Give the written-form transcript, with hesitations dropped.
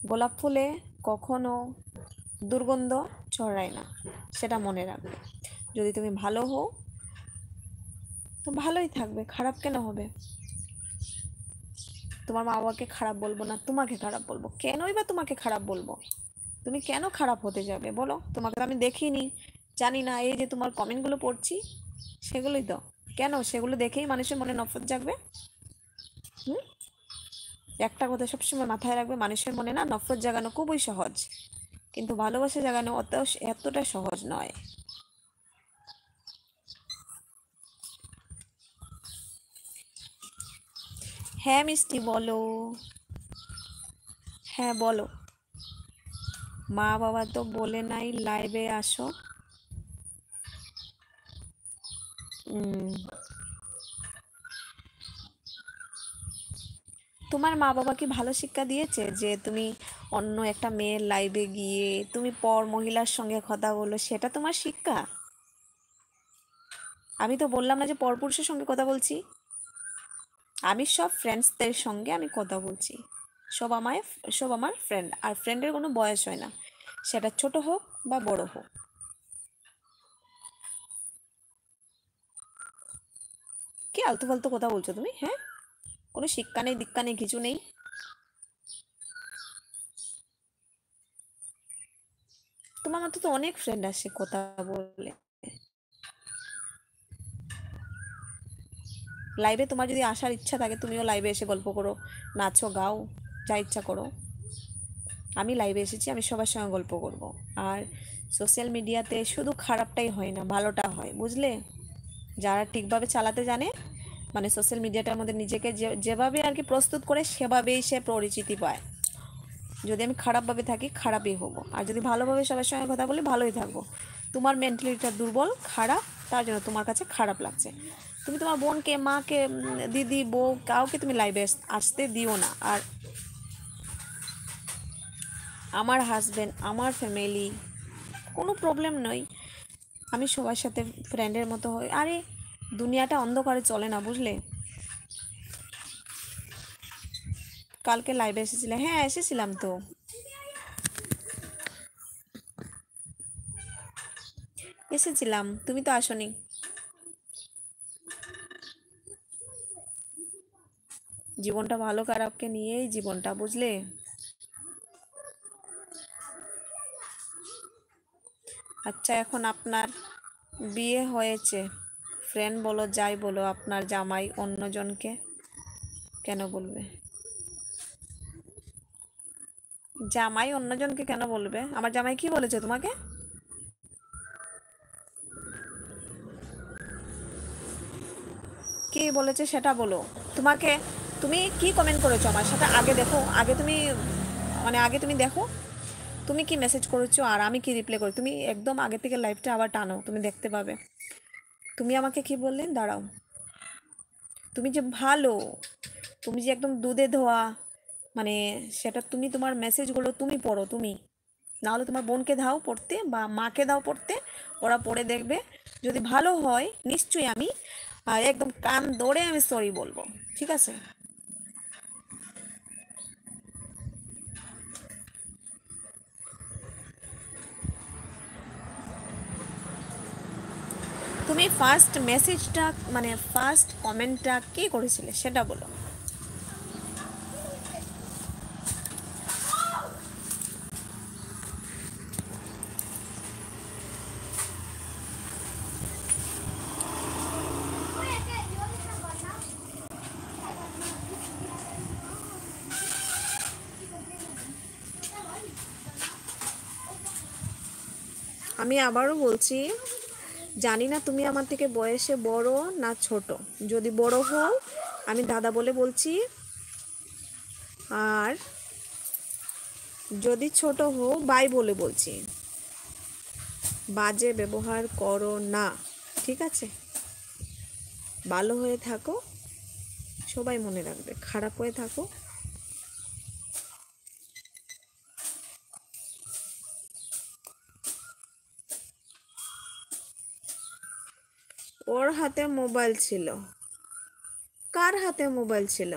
গোলাপ ফুলে কখনো দুর্গন্ধ ছড়ায় না, সেটা মনে রাখবে। যদি তুমি ভালো হও তো ভালোই থাকবে, খারাপ কেন হবে? তোমার মা বাবাকে খারাপ বলবো না, তোমাকে খারাপ বলবো কেনই বা? তোমাকে খারাপ বলবো? তুমি কেন খারাপ হতে যাবে বলো? তোমাকে তো আমি দেখিনি, জানি না। এই যে তোমার কমেন্টগুলো পড়ছি, সেগুলোই তো। কেন সেগুলো দেখেই মানুষের মনে নফরত জাগবে? হুম? একটা কথা সবসময় মাথায় রাখবে, মানুষের মনে না নফরত জাগানো খুবই সহজ, কিন্তু ভালোবাসা জাগানো এতটা সহজ নয়। হ্যাঁ মিষ্টি, বলো। হ্যাঁ বলো। মা বাবা তো বলে নাই লাইভে আসো। উম, তোমার মা বাবা কি ভালো শিক্ষা দিয়েছে যে তুমি অন্য একটা মেয়ের লাইভে গিয়ে তুমি পর মহিলার সঙ্গে কথা বলো, সেটা তোমার শিক্ষা? আমি তো বললাম না যে পরপুরুষের সঙ্গে কথা বলছি। আমি সব ফ্রেন্ডসদের সঙ্গে আমি কথা বলছি। সব আমায় সব আমার ফ্রেন্ড, আর ফ্রেন্ডের কোনো বয়স হয় না, সেটা ছোট হোক বা বড় হোক। কি আলতু ফালতু কথা বলছো তুমি? হ্যাঁ, কোনো শিক্ষা নেই, দীক্ষা নেই, কিছু নেই। তোমার মতো তো অনেক ফ্রেন্ড আসে কথা বলে। লাইভে তোমার যদি আসার ইচ্ছা থাকে, তুমিও লাইভে এসে গল্প করো, নাচো, গাও, যা ইচ্ছা করো। আমি লাইভে এসেছি, আমি সবার সঙ্গে গল্প করব। আর সোশ্যাল মিডিয়াতে শুধু খারাপটাই হয় না, ভালোটা হয়, বুঝলে? যারা ঠিকভাবে চালাতে জানে, মানে সোশ্যাল মিডিয়াটার মধ্যে নিজেকে যেভাবে আর কি প্রস্তুত করে, সেভাবেই সে পরিচিতি পায়। যদি আমি খারাপভাবে থাকি, খারাপই হব। আর যদি ভালোভাবে সবার সঙ্গে কথা বলি, ভালোই থাকবো। তোমার মেন্টালিটিটা দুর্বল, খারাপ, তার জন্য তোমার কাছে খারাপ লাগছে। তুমি তোমার বোনকে, মাকে, দিদি, বউ, কাউকে তুমি লাইভে আসতে দিও না। আর আমার হাজব্যান্ড, আমার ফ্যামিলি, কোনো প্রবলেম নয়। আমি সবার সাথে ফ্রেন্ডের মতো হই। আরে দুনিয়াটা অন্ধকারে চলে না, বুঝলে? কালকে লাইভে এসেছিলে? হ্যাঁ এসেছিলাম তো। এসেছিলাম, তুমি তো আসোনি। জীবনটা ভালো খারাপকে নিয়েই জীবনটা, বুঝলে? আচ্ছা, এখন আপনার বিয়ে হয়েছে, ফ্রেন্ড বলো যাই বলো, আপনার জামাই অন্যজনকে কেন বলবে? জামাই অন্যজনকে কেন বলবে? আমার জামাই কি বলেছে তোমাকে? কি বলেছে সেটা বলো। তোমাকে, তুমি কি কমেন্ট করেছো আমার সাথে আগে দেখো, আগে তুমি, মানে আগে তুমি দেখো, তুমি কি মেসেজ করেছো আর আমি কি রিপ্লাই করি। তুমি একদম আগে থেকে লাইভটা আবার টানো, তুমি দেখতে পাবে। তুমি আমাকে কি বললে, দাঁড়াও। তুমি যে ভালো, তুমি যে একদম দুধে ধোয়া, মানে সেটা তুমি, তোমার মেসেজগুলো তুমি পড়ো, তুমি না হলে তোমার বোনকে দাও পড়তে বা মাকে দাও পড়তে, ওরা পড়ে দেখবে। যদি ভালো হয় নিশ্চয়ই আমি একদম কান ধরে আমি সরি বলবো, ঠিক আছে? তুমি ফার্স্ট মেসেজটা, মানে ফার্স্ট কমেন্টটা কে করেছিলে সেটা বলো। আমি আবারও বলছি, জানি না তুমি আমার থেকে বয়সে বড় না ছোট। যদি বড় হও, আমি দাদা বলে বলছি। আর যদি ছোট হও, ভাই বলে বলছি। বাজে ব্যবহার করো না, ঠিক আছে? ভালো হয়ে থাকো, সবাই মনে রাখবে। খারাপ হয়ে থাকো। ওর হাতে মোবাইল ছিল? কার হাতে মোবাইল ছিল?